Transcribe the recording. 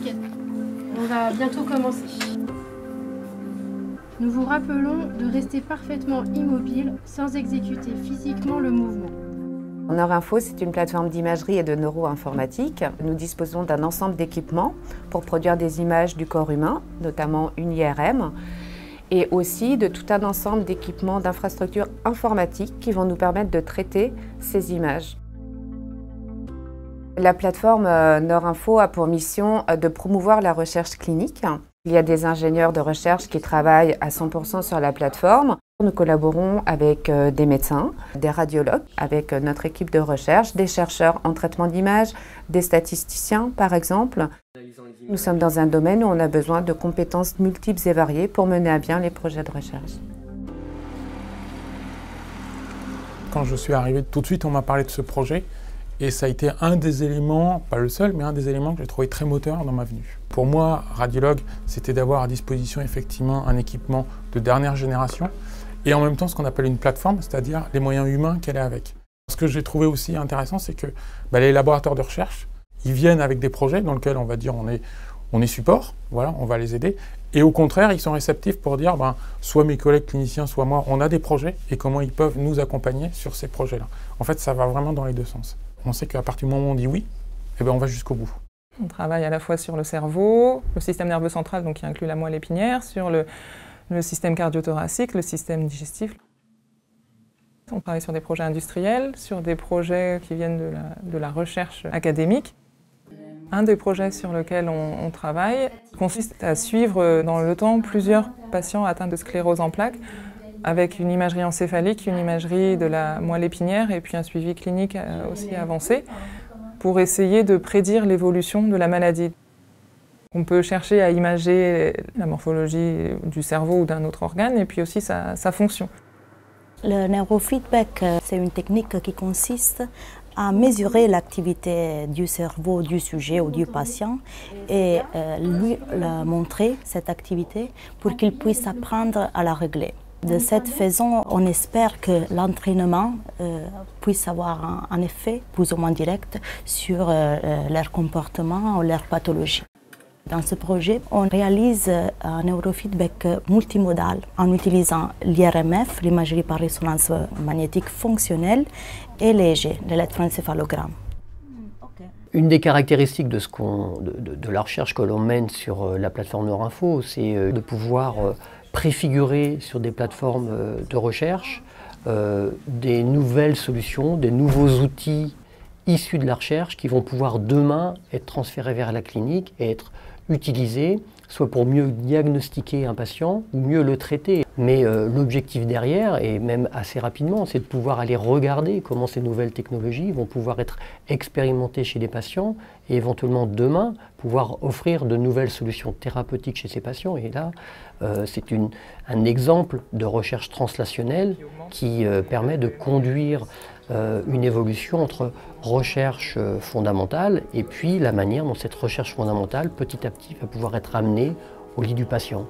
Nickel. On va bientôt commencer. Nous vous rappelons de rester parfaitement immobile sans exécuter physiquement le mouvement. Neurinfo, c'est une plateforme d'imagerie et de neuroinformatique. Nous disposons d'un ensemble d'équipements pour produire des images du corps humain, notamment une IRM, et aussi de tout un ensemble d'équipements d'infrastructures informatiques qui vont nous permettre de traiter ces images. La plateforme Neurinfo a pour mission de promouvoir la recherche clinique. Il y a des ingénieurs de recherche qui travaillent à 100% sur la plateforme. Nous collaborons avec des médecins, des radiologues, avec notre équipe de recherche, des chercheurs en traitement d'images, des statisticiens par exemple. Nous sommes dans un domaine où on a besoin de compétences multiples et variées pour mener à bien les projets de recherche. Quand je suis arrivé, tout de suite on m'a parlé de ce projet. Et ça a été un des éléments, pas le seul, mais un des éléments que j'ai trouvé très moteur dans ma venue. Pour moi, radiologue, c'était d'avoir à disposition effectivement un équipement de dernière génération et en même temps ce qu'on appelle une plateforme, c'est-à-dire les moyens humains qu'elle est avec. Ce que j'ai trouvé aussi intéressant, c'est que les laboratoires de recherche, ils viennent avec des projets dans lesquels on va dire on est support, voilà, on va les aider. Et au contraire, ils sont réceptifs pour dire, soit mes collègues cliniciens, soit moi, on a des projets et comment ils peuvent nous accompagner sur ces projets-là. En fait, ça va vraiment dans les deux sens. On sait qu'à partir du moment où on dit oui, on va jusqu'au bout. On travaille à la fois sur le cerveau, le système nerveux central, donc qui inclut la moelle épinière, sur le système cardio-thoracique, le système digestif. On travaille sur des projets industriels, sur des projets qui viennent de la recherche académique. Un des projets sur lesquels on travaille consiste à suivre dans le temps plusieurs patients atteints de sclérose en plaques, avec une imagerie encéphalique, une imagerie de la moelle épinière et puis un suivi clinique aussi avancé pour essayer de prédire l'évolution de la maladie. On peut chercher à imager la morphologie du cerveau ou d'un autre organe et puis aussi sa fonction. Le neurofeedback, c'est une technique qui consiste à mesurer l'activité du cerveau du sujet ou du patient et lui montrer cette activité pour qu'il puisse apprendre à la régler. De cette façon, on espère que l'entraînement puisse avoir un effet plus ou moins direct sur leur comportement ou leur pathologie. Dans ce projet, on réalise un neurofeedback multimodal en utilisant l'IRMF, l'imagerie par résonance magnétique fonctionnelle, et l'EEG, l'électroencéphalogramme. Une des caractéristiques de la recherche que l'on mène sur la plateforme Neurinfo, c'est de pouvoir préfigurer sur des plateformes de recherche des nouvelles solutions, des nouveaux outils issus de la recherche qui vont pouvoir demain être transférés vers la clinique et être utilisés, soit pour mieux diagnostiquer un patient ou mieux le traiter. Mais l'objectif derrière, et même assez rapidement, c'est de pouvoir aller regarder comment ces nouvelles technologies vont pouvoir être expérimentées chez les patients et éventuellement demain pouvoir offrir de nouvelles solutions thérapeutiques chez ces patients. Et là, c'est un exemple de recherche translationnelle qui permet de conduire une évolution entre recherche fondamentale et puis la manière dont cette recherche fondamentale, petit à petit, va pouvoir être amenée au lit du patient.